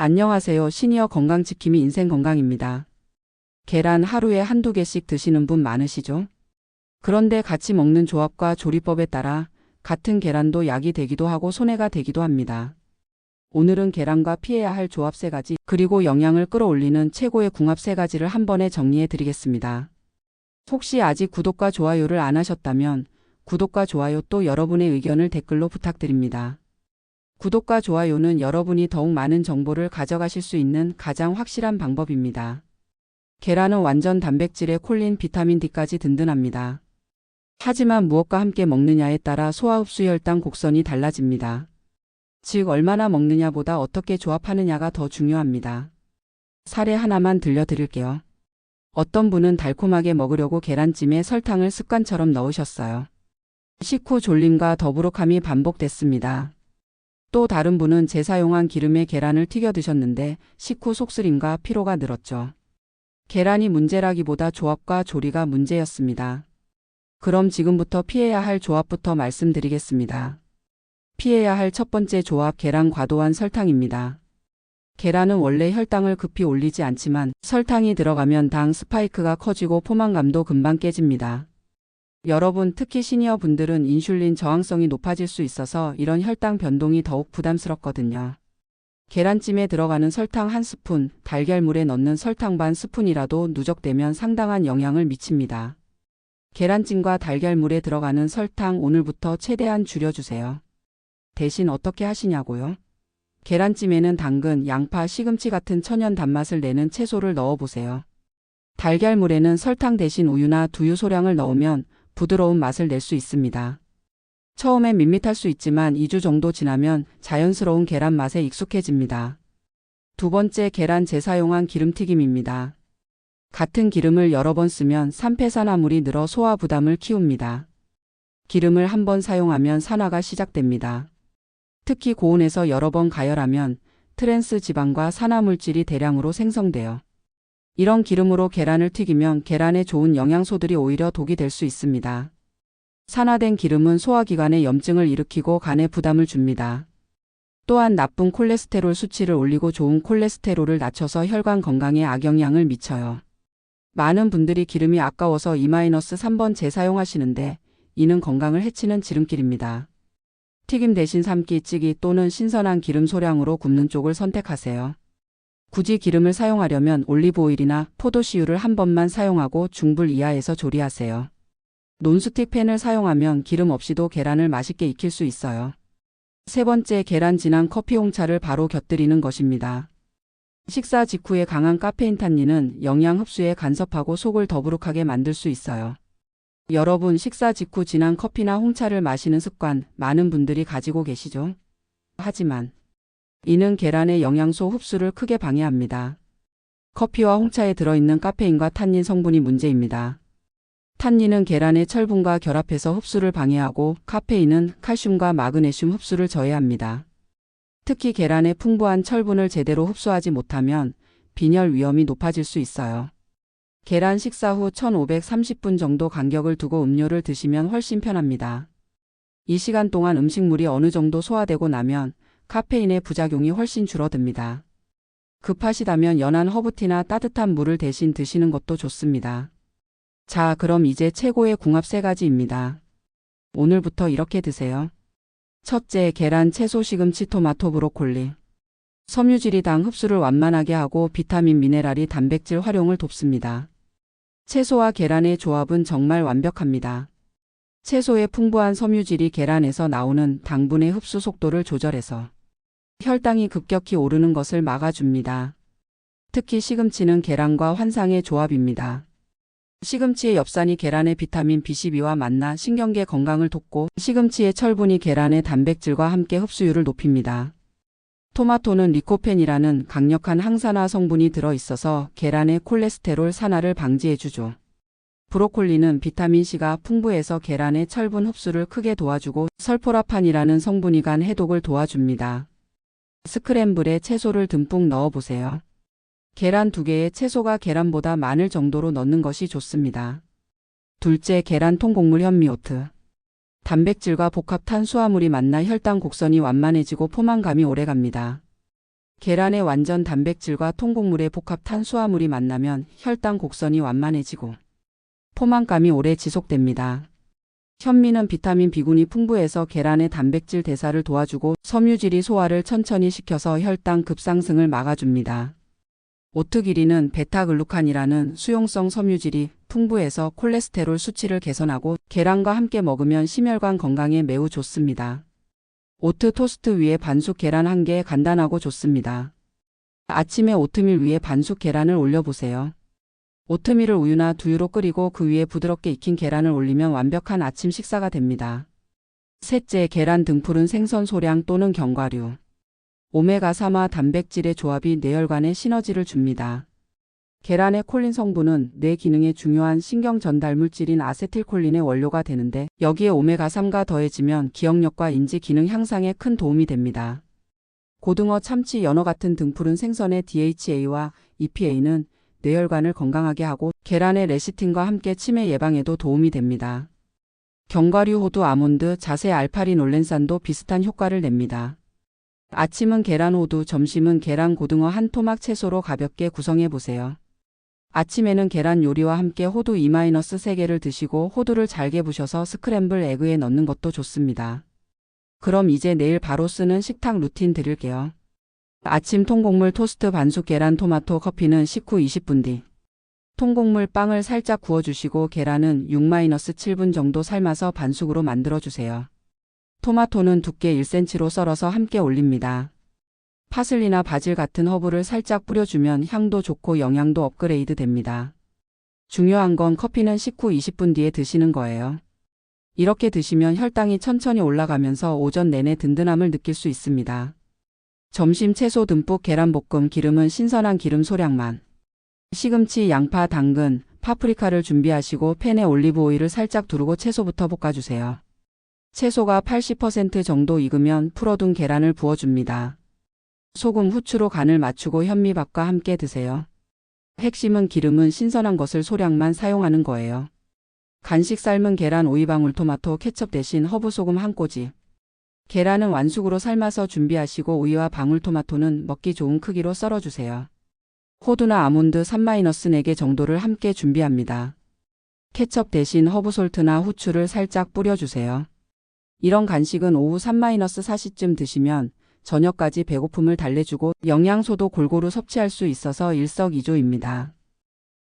안녕하세요. 시니어 건강지킴이 인생건강입니다. 계란 하루에 한두 개씩 드시는 분 많으시죠? 그런데 같이 먹는 조합과 조리법에 따라 같은 계란도 약이 되기도 하고 손해가 되기도 합니다. 오늘은 계란과 피해야 할 조합 3가지, 그리고 영양을 끌어올리는 최고의 궁합 3가지를 한 번에 정리해 드리겠습니다. 혹시 아직 구독과 좋아요를 안 하셨다면 구독과 좋아요, 또 여러분의 의견을 댓글로 부탁드립니다. 구독과 좋아요는 여러분이 더욱 많은 정보를 가져가실 수 있는 가장 확실한 방법입니다. 계란은 완전 단백질에 콜린, 비타민 D까지 든든합니다. 하지만 무엇과 함께 먹느냐에 따라 소화 흡수, 혈당, 곡선이 달라집니다. 즉 얼마나 먹느냐보다 어떻게 조합하느냐가 더 중요합니다. 사례 하나만 들려드릴게요. 어떤 분은 달콤하게 먹으려고 계란찜에 설탕을 습관처럼 넣으셨어요. 식후 졸림과 더부룩함이 반복됐습니다. 또 다른 분은 재사용한 기름에 계란을 튀겨 드셨는데 식후 속쓰림과 피로가 늘었죠. 계란이 문제라기보다 조합과 조리가 문제였습니다. 그럼 지금부터 피해야 할 조합부터 말씀드리겠습니다. 피해야 할 첫 번째 조합, 계란 과도한 설탕입니다. 계란은 원래 혈당을 급히 올리지 않지만 설탕이 들어가면 당 스파이크가 커지고 포만감도 금방 깨집니다. 여러분, 특히 시니어 분들은 인슐린 저항성이 높아질 수 있어서 이런 혈당 변동이 더욱 부담스럽거든요. 계란찜에 들어가는 설탕 1스푼, 달걀물에 넣는 설탕 반 스푼이라도 누적되면 상당한 영향을 미칩니다. 계란찜과 달걀물에 들어가는 설탕 오늘부터 최대한 줄여주세요. 대신 어떻게 하시냐고요? 계란찜에는 당근, 양파, 시금치 같은 천연 단맛을 내는 채소를 넣어보세요. 달걀물에는 설탕 대신 우유나 두유 소량을 넣으면 부드러운 맛을 낼 수 있습니다. 처음엔 밋밋할 수 있지만 2주 정도 지나면 자연스러운 계란 맛에 익숙해집니다. 두 번째, 계란 재사용한 기름튀김입니다. 같은 기름을 여러 번 쓰면 산패산화물이 늘어 소화 부담을 키웁니다. 기름을 한 번 사용하면 산화가 시작됩니다. 특히 고온에서 여러 번 가열하면 트랜스 지방과 산화물질이 대량으로 생성돼요. 이런 기름으로 계란을 튀기면 계란에 좋은 영양소들이 오히려 독이 될 수 있습니다. 산화된 기름은 소화기관에 염증을 일으키고 간에 부담을 줍니다. 또한 나쁜 콜레스테롤 수치를 올리고 좋은 콜레스테롤을 낮춰서 혈관 건강에 악영향을 미쳐요. 많은 분들이 기름이 아까워서 2-3번 재사용하시는데 이는 건강을 해치는 지름길입니다. 튀김 대신 삶기, 찌기 또는 신선한 기름 소량으로 굽는 쪽을 선택하세요. 굳이 기름을 사용하려면 올리브오일이나 포도씨유를 한 번만 사용하고 중불 이하에서 조리하세요. 논스틱 팬을 사용하면 기름 없이도 계란을 맛있게 익힐 수 있어요. 세 번째, 계란 진한 커피 홍차를 바로 곁들이는 것입니다. 식사 직후에 강한 카페인 탄닌은 영양 흡수에 간섭하고 속을 더부룩하게 만들 수 있어요. 여러분, 식사 직후 진한 커피나 홍차를 마시는 습관 많은 분들이 가지고 계시죠? 하지만 이는 계란의 영양소 흡수를 크게 방해합니다. 커피와 홍차에 들어있는 카페인과 탄닌 성분이 문제입니다. 탄닌은 계란의 철분과 결합해서 흡수를 방해하고 카페인은 칼슘과 마그네슘 흡수를 저해합니다. 특히 계란의 풍부한 철분을 제대로 흡수하지 못하면 빈혈 위험이 높아질 수 있어요. 계란 식사 후 1530분 정도 간격을 두고 음료를 드시면 훨씬 편합니다. 이 시간 동안 음식물이 어느 정도 소화되고 나면 카페인의 부작용이 훨씬 줄어듭니다. 급하시다면 연한 허브티나 따뜻한 물을 대신 드시는 것도 좋습니다. 자, 그럼 이제 최고의 궁합 3가지입니다. 오늘부터 이렇게 드세요. 첫째, 계란, 채소, 시금치, 토마토, 브로콜리. 섬유질이 당 흡수를 완만하게 하고 비타민, 미네랄이 단백질 활용을 돕습니다. 채소와 계란의 조합은 정말 완벽합니다. 채소의 풍부한 섬유질이 계란에서 나오는 당분의 흡수 속도를 조절해서 혈당이 급격히 오르는 것을 막아줍니다. 특히 시금치는 계란과 환상의 조합입니다. 시금치의 엽산이 계란의 비타민 B12와 만나 신경계 건강을 돕고 시금치의 철분이 계란의 단백질과 함께 흡수율을 높입니다. 토마토는 리코펜이라는 강력한 항산화 성분이 들어있어서 계란의 콜레스테롤 산화를 방지해주죠. 브로콜리는 비타민C가 풍부해서 계란의 철분 흡수를 크게 도와주고 설포라판이라는 성분이 간 해독을 도와줍니다. 스크램블에 채소를 듬뿍 넣어보세요. 계란 2개에 채소가 계란보다 많을 정도로 넣는 것이 좋습니다. 둘째, 계란 통곡물 현미오트. 단백질과 복합 탄수화물이 만나 혈당 곡선이 완만해지고 포만감이 오래갑니다. 계란의 완전 단백질과 통곡물의 복합 탄수화물이 만나면 혈당 곡선이 완만해지고 포만감이 오래 지속됩니다. 현미는 비타민 B군이 풍부해서 계란의 단백질 대사를 도와주고 섬유질이 소화를 천천히 시켜서 혈당 급상승을 막아줍니다. 오트기리는 베타글루칸이라는 수용성 섬유질이 풍부해서 콜레스테롤 수치를 개선하고 계란과 함께 먹으면 심혈관 건강에 매우 좋습니다. 오트 토스트 위에 반숙 계란 1개 간단하고 좋습니다. 아침에 오트밀 위에 반숙 계란을 올려보세요. 오트밀을 우유나 두유로 끓이고 그 위에 부드럽게 익힌 계란을 올리면 완벽한 아침 식사가 됩니다. 셋째, 계란 등푸른 생선 소량 또는 견과류. 오메가3와 단백질의 조합이 뇌혈관에 시너지를 줍니다. 계란의 콜린 성분은 뇌 기능에 중요한 신경 전달 물질인 아세틸콜린의 원료가 되는데 여기에 오메가3가 더해지면 기억력과 인지 기능 향상에 큰 도움이 됩니다. 고등어, 참치, 연어 같은 등푸른 생선의 DHA와 EPA는 뇌혈관을 건강하게 하고 계란의 레시틴과 함께 치매 예방에도 도움이 됩니다. 견과류, 호두, 아몬드, 자세, 알파린, 올렌산도 비슷한 효과를 냅니다. 아침은 계란, 호두, 점심은 계란, 고등어, 한 토막 채소로 가볍게 구성해 보세요. 아침에는 계란 요리와 함께 호두 2-3개를 드시고 호두를 잘게 부셔서 스크램블 에그에 넣는 것도 좋습니다. 그럼 이제 내일 바로 쓰는 식탁 루틴 드릴게요. 아침 통곡물 토스트 반숙 계란 토마토 커피는 식후 20분 뒤. 통곡물 빵을 살짝 구워주시고 계란은 6-7분 정도 삶아서 반숙으로 만들어주세요. 토마토는 두께 1cm로 썰어서 함께 올립니다. 파슬리나 바질 같은 허브를 살짝 뿌려주면 향도 좋고 영양도 업그레이드 됩니다. 중요한 건 커피는 식후 20분 뒤에 드시는 거예요. 이렇게 드시면 혈당이 천천히 올라가면서 오전 내내 든든함을 느낄 수 있습니다. 점심 채소 듬뿍 계란볶음 기름은 신선한 기름 소량만. 시금치, 양파, 당근, 파프리카를 준비하시고 팬에 올리브 오일을 살짝 두르고 채소부터 볶아주세요. 채소가 80% 정도 익으면 풀어둔 계란을 부어줍니다. 소금, 후추로 간을 맞추고 현미밥과 함께 드세요. 핵심은 기름은 신선한 것을 소량만 사용하는 거예요. 간식 삶은 계란, 오이, 방울토마토, 케첩 대신 허브소금 한 꼬집. 계란은 완숙으로 삶아서 준비하시고 우유와 방울토마토는 먹기 좋은 크기로 썰어주세요. 호두나 아몬드 3-4개 정도를 함께 준비합니다. 케첩 대신 허브솔트나 후추를 살짝 뿌려주세요. 이런 간식은 오후 3-4쯤 드시면 저녁까지 배고픔을 달래주고 영양소도 골고루 섭취할 수 있어서 일석이조입니다.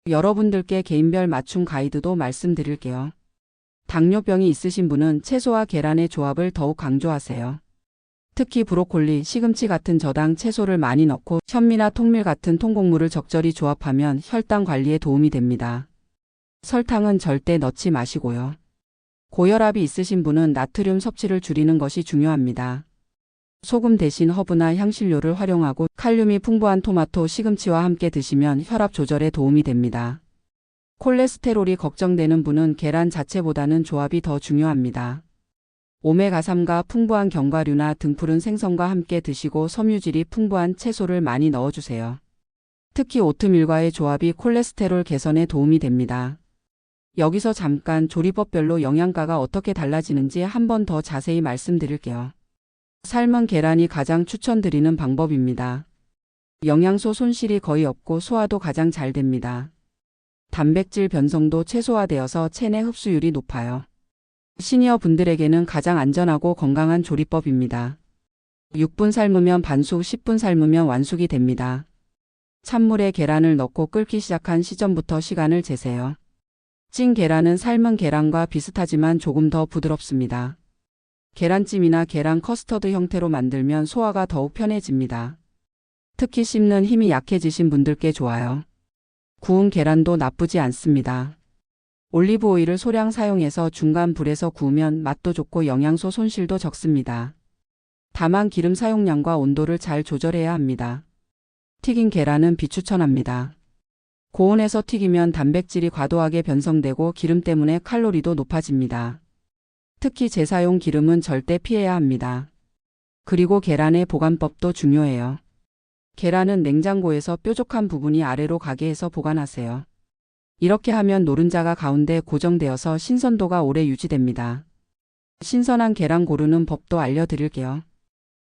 여러분들께 개인별 맞춤 가이드도 말씀드릴게요. 당뇨병이 있으신 분은 채소와 계란의 조합을 더욱 강조하세요. 특히 브로콜리, 시금치 같은 저당 채소를 많이 넣고 현미나 통밀 같은 통곡물을 적절히 조합하면 혈당 관리에 도움이 됩니다. 설탕은 절대 넣지 마시고요. 고혈압이 있으신 분은 나트륨 섭취를 줄이는 것이 중요합니다. 소금 대신 허브나 향신료를 활용하고 칼륨이 풍부한 토마토, 시금치와 함께 드시면 혈압 조절에 도움이 됩니다. 콜레스테롤이 걱정되는 분은 계란 자체보다는 조합이 더 중요합니다. 오메가3가 풍부한 견과류나 등푸른 생선과 함께 드시고 섬유질이 풍부한 채소를 많이 넣어주세요. 특히 오트밀과의 조합이 콜레스테롤 개선에 도움이 됩니다. 여기서 잠깐 조리법별로 영양가가 어떻게 달라지는지 한 번 더 자세히 말씀드릴게요. 삶은 계란이 가장 추천드리는 방법입니다. 영양소 손실이 거의 없고 소화도 가장 잘 됩니다. 단백질 변성도 최소화되어서 체내 흡수율이 높아요. 시니어 분들에게는 가장 안전하고 건강한 조리법입니다. 6분 삶으면 반숙, 10분 삶으면 완숙이 됩니다. 찬물에 계란을 넣고 끓기 시작한 시점부터 시간을 재세요. 찐 계란은 삶은 계란과 비슷하지만 조금 더 부드럽습니다. 계란찜이나 계란 커스터드 형태로 만들면 소화가 더욱 편해집니다. 특히 씹는 힘이 약해지신 분들께 좋아요. 구운 계란도 나쁘지 않습니다. 올리브 오일을 소량 사용해서 중간 불에서 구우면 맛도 좋고 영양소 손실도 적습니다. 다만 기름 사용량과 온도를 잘 조절해야 합니다. 튀긴 계란은 비추천합니다. 고온에서 튀기면 단백질이 과도하게 변성되고 기름 때문에 칼로리도 높아집니다. 특히 재사용 기름은 절대 피해야 합니다. 그리고 계란의 보관법도 중요해요. 계란은 냉장고에서 뾰족한 부분이 아래로 가게 해서 보관하세요. 이렇게 하면 노른자가 가운데 고정되어서 신선도가 오래 유지됩니다. 신선한 계란 고르는 법도 알려드릴게요.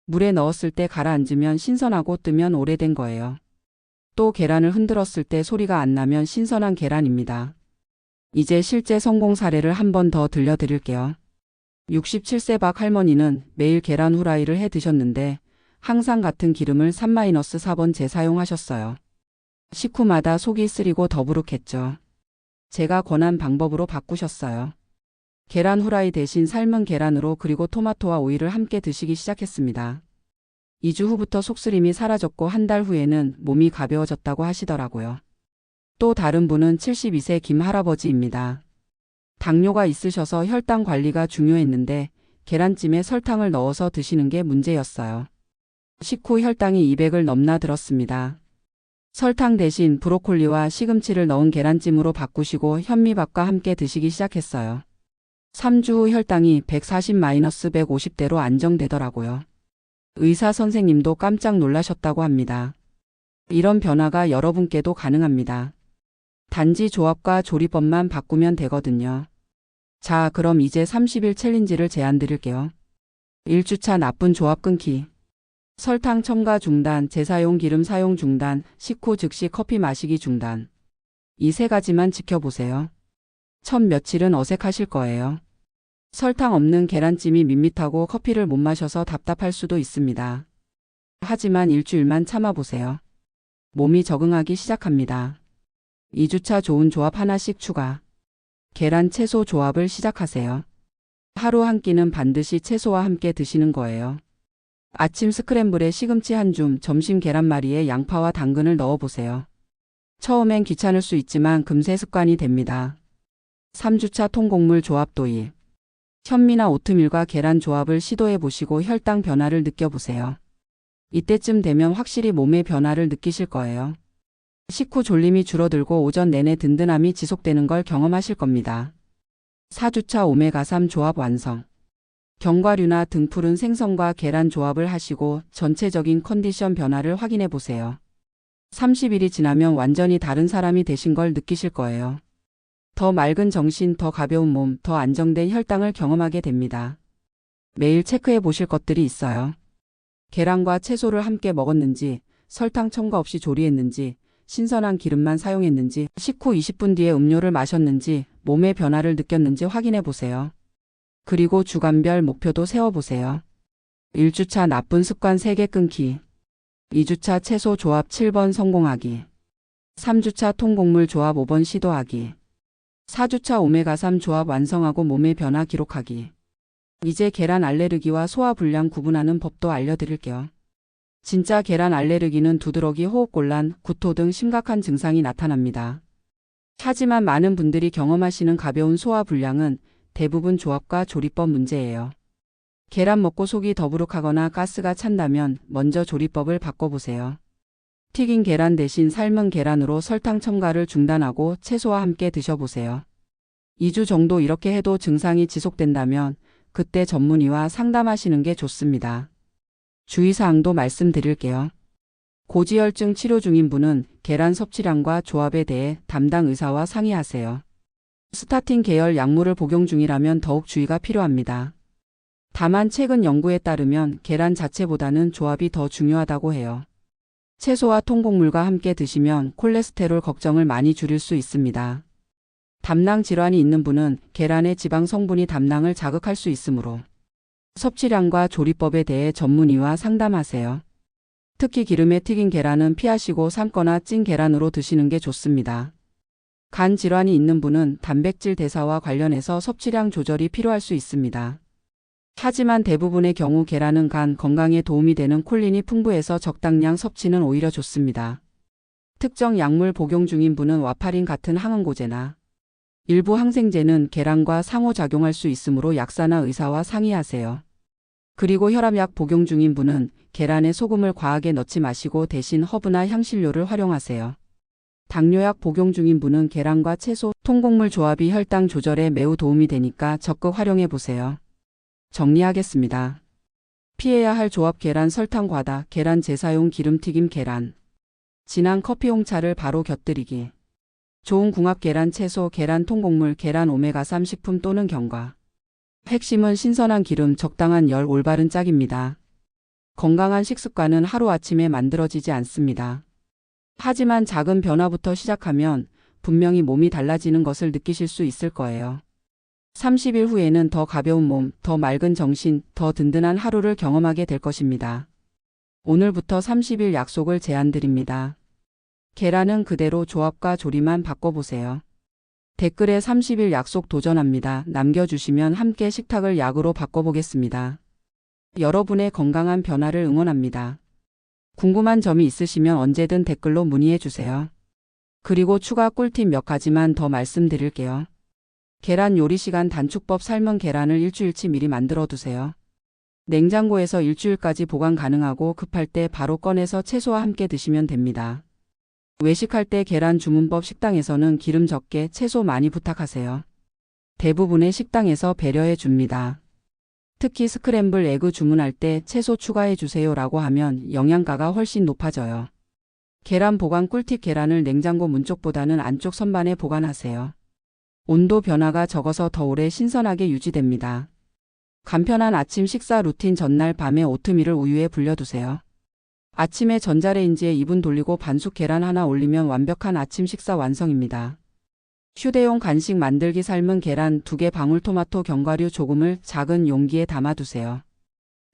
물에 넣었을 때 가라앉으면 신선하고 뜨면 오래된 거예요. 또 계란을 흔들었을 때 소리가 안 나면 신선한 계란입니다. 이제 실제 성공 사례를 한 번 더 들려드릴게요. 67세 박 할머니는 매일 계란 후라이를 해 드셨는데 항상 같은 기름을 3-4번 재사용하셨어요. 식후마다 속이 쓰리고 더부룩했죠. 제가 권한 방법으로 바꾸셨어요. 계란 후라이 대신 삶은 계란으로 그리고 토마토와 오이를 함께 드시기 시작했습니다. 2주 후부터 속쓰림이 사라졌고 한 달 후에는 몸이 가벼워졌다고 하시더라고요. 또 다른 분은 72세 김 할아버지입니다. 당뇨가 있으셔서 혈당 관리가 중요했는데 계란찜에 설탕을 넣어서 드시는 게 문제였어요. 식후 혈당이 200을 넘나 들었습니다. 설탕 대신 브로콜리와 시금치를 넣은 계란찜으로 바꾸시고 현미밥과 함께 드시기 시작했어요. 3주 후 혈당이 140-150대로 안정되더라고요. 의사 선생님도 깜짝 놀라셨다고 합니다. 이런 변화가 여러분께도 가능합니다. 단지 조합과 조리법만 바꾸면 되거든요. 자, 그럼 이제 30일 챌린지를 제안 드릴게요. 1주차 나쁜 조합 끊기. 설탕 첨가 중단, 재사용 기름 사용 중단, 식후 즉시 커피 마시기 중단. 이 세 가지만 지켜보세요. 첫 며칠은 어색하실 거예요. 설탕 없는 계란찜이 밋밋하고 커피를 못 마셔서 답답할 수도 있습니다. 하지만 일주일만 참아보세요. 몸이 적응하기 시작합니다. 2주차 좋은 조합 하나씩 추가. 계란 채소 조합을 시작하세요. 하루 한 끼는 반드시 채소와 함께 드시는 거예요. 아침 스크램블에 시금치 한 줌, 점심 계란말이에 양파와 당근을 넣어보세요. 처음엔 귀찮을 수 있지만 금세 습관이 됩니다. 3주차 통곡물 조합 도입. 현미나 오트밀과 계란 조합을 시도해 보시고 혈당 변화를 느껴보세요. 이때쯤 되면 확실히 몸의 변화를 느끼실 거예요. 식후 졸림이 줄어들고 오전 내내 든든함이 지속되는 걸 경험하실 겁니다. 4주차 오메가3 조합 완성. 견과류나 등푸른 생선과 계란 조합을 하시고 전체적인 컨디션 변화를 확인해 보세요. 30일이 지나면 완전히 다른 사람이 되신 걸 느끼실 거예요. 더 맑은 정신, 더 가벼운 몸, 더 안정된 혈당을 경험하게 됩니다. 매일 체크해 보실 것들이 있어요. 계란과 채소를 함께 먹었는지, 설탕 첨가 없이 조리했는지, 신선한 기름만 사용했는지, 식후 20분 뒤에 음료를 마셨는지, 몸의 변화를 느꼈는지 확인해 보세요. 그리고 주간별 목표도 세워보세요. 1주차 나쁜 습관 3개 끊기. 2주차 채소 조합 7번 성공하기. 3주차 통곡물 조합 5번 시도하기. 4주차 오메가3 조합 완성하고 몸의 변화 기록하기. 이제 계란 알레르기와 소화불량 구분하는 법도 알려드릴게요. 진짜 계란 알레르기는 두드러기, 호흡곤란, 구토 등 심각한 증상이 나타납니다. 하지만 많은 분들이 경험하시는 가벼운 소화불량은 대부분 조합과 조리법 문제예요. 계란 먹고 속이 더부룩하거나 가스가 찬다면 먼저 조리법을 바꿔보세요. 튀긴 계란 대신 삶은 계란으로 설탕 첨가를 중단하고 채소와 함께 드셔보세요. 2주 정도 이렇게 해도 증상이 지속된다면 그때 전문의와 상담하시는 게 좋습니다. 주의사항도 말씀드릴게요. 고지혈증 치료 중인 분은 계란 섭취량과 조합에 대해 담당 의사와 상의하세요. 스타틴 계열 약물을 복용 중이라면 더욱 주의가 필요합니다. 다만 최근 연구에 따르면 계란 자체보다는 조합이 더 중요하다고 해요. 채소와 통곡물과 함께 드시면 콜레스테롤 걱정을 많이 줄일 수 있습니다. 담낭 질환이 있는 분은 계란의 지방 성분이 담낭을 자극할 수 있으므로 섭취량과 조리법에 대해 전문의와 상담하세요. 특히 기름에 튀긴 계란은 피하시고 삶거나 찐 계란으로 드시는 게 좋습니다. 간 질환이 있는 분은 단백질 대사와 관련해서 섭취량 조절이 필요할 수 있습니다. 하지만 대부분의 경우 계란은 간 건강에 도움이 되는 콜린이 풍부해서 적당량 섭취는 오히려 좋습니다. 특정 약물 복용 중인 분은 와파린 같은 항응고제나 일부 항생제는 계란과 상호작용할 수 있으므로 약사나 의사와 상의하세요. 그리고 혈압약 복용 중인 분은 계란에 소금을 과하게 넣지 마시고 대신 허브나 향신료를 활용하세요. 당뇨약 복용 중인 분은 계란과 채소, 통곡물 조합이 혈당 조절에 매우 도움이 되니까 적극 활용해 보세요. 정리하겠습니다. 피해야 할 조합 계란 설탕 과다, 계란 재사용 기름튀김 계란. 진한 커피 홍차를 바로 곁들이기. 좋은 궁합 계란 채소, 계란 통곡물, 계란 오메가3 식품 또는 견과. 핵심은 신선한 기름, 적당한 열, 올바른 짝입니다. 건강한 식습관은 하루아침에 만들어지지 않습니다. 하지만 작은 변화부터 시작하면 분명히 몸이 달라지는 것을 느끼실 수 있을 거예요. 30일 후에는 더 가벼운 몸, 더 맑은 정신, 더 든든한 하루를 경험하게 될 것입니다. 오늘부터 30일 약속을 제안드립니다. 계란은 그대로 조합과 조리만 바꿔보세요. 댓글에 30일 약속 도전합니다. 남겨주시면 함께 식탁을 약으로 바꿔보겠습니다. 여러분의 건강한 변화를 응원합니다. 궁금한 점이 있으시면 언제든 댓글로 문의해주세요. 그리고 추가 꿀팁 몇 가지만 더 말씀드릴게요. 계란 요리 시간 단축법. 삶은 계란을 일주일치 미리 만들어 두세요. 냉장고에서 일주일까지 보관 가능하고 급할 때 바로 꺼내서 채소와 함께 드시면 됩니다. 외식할 때 계란 주문법. 식당에서는 기름 적게 채소 많이 부탁하세요. 대부분의 식당에서 배려해 줍니다. 특히 스크램블 에그 주문할 때 채소 추가해 주세요 라고 하면 영양가가 훨씬 높아져요. 계란 보관 꿀팁. 계란을 냉장고 문쪽보다는 안쪽 선반에 보관하세요. 온도 변화가 적어서 더 오래 신선하게 유지됩니다. 간편한 아침 식사 루틴. 전날 밤에 오트밀을 우유에 불려두세요. 아침에 전자레인지에 2분 돌리고 반숙 계란 하나 올리면 완벽한 아침 식사 완성입니다. 휴대용 간식 만들기. 삶은 계란 2개, 방울토마토, 견과류 조금을 작은 용기에 담아두세요.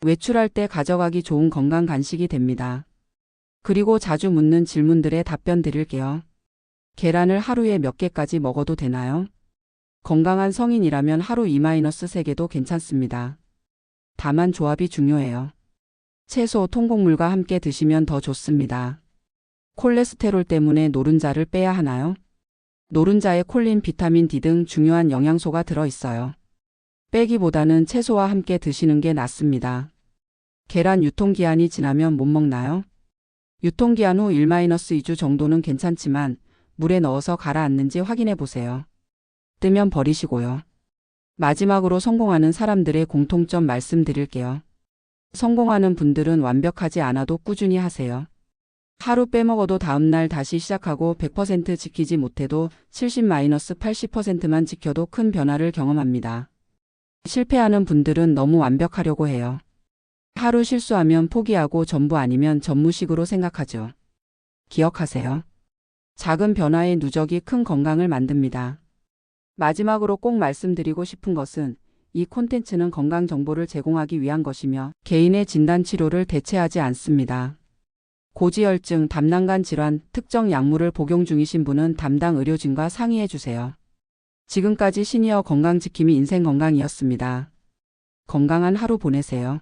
외출할 때 가져가기 좋은 건강 간식이 됩니다. 그리고 자주 묻는 질문들에 답변 드릴게요. 계란을 하루에 몇 개까지 먹어도 되나요? 건강한 성인이라면 하루 2-3개도 괜찮습니다. 다만 조합이 중요해요. 채소, 통곡물과 함께 드시면 더 좋습니다. 콜레스테롤 때문에 노른자를 빼야 하나요? 노른자에 콜린, 비타민 D 등 중요한 영양소가 들어있어요. 빼기보다는 채소와 함께 드시는 게 낫습니다. 계란 유통기한이 지나면 못 먹나요? 유통기한 후 1-2주 정도는 괜찮지만 물에 넣어서 가라앉는지 확인해 보세요. 뜨면 버리시고요. 마지막으로 성공하는 사람들의 공통점 말씀드릴게요. 성공하는 분들은 완벽하지 않아도 꾸준히 하세요. 하루 빼먹어도 다음날 다시 시작하고 100% 지키지 못해도 70-80%만 지켜도 큰 변화를 경험합니다. 실패하는 분들은 너무 완벽하려고 해요. 하루 실수하면 포기하고 전부 아니면 전무식으로 생각하죠. 기억하세요. 작은 변화의 누적이 큰 건강을 만듭니다. 마지막으로 꼭 말씀드리고 싶은 것은 이 콘텐츠는 건강 정보를 제공하기 위한 것이며 개인의 진단 치료를 대체하지 않습니다. 고지혈증, 담낭관 질환, 특정 약물을 복용 중이신 분은 담당 의료진과 상의해 주세요. 지금까지 시니어 건강지킴이 인생건강이었습니다. 건강한 하루 보내세요.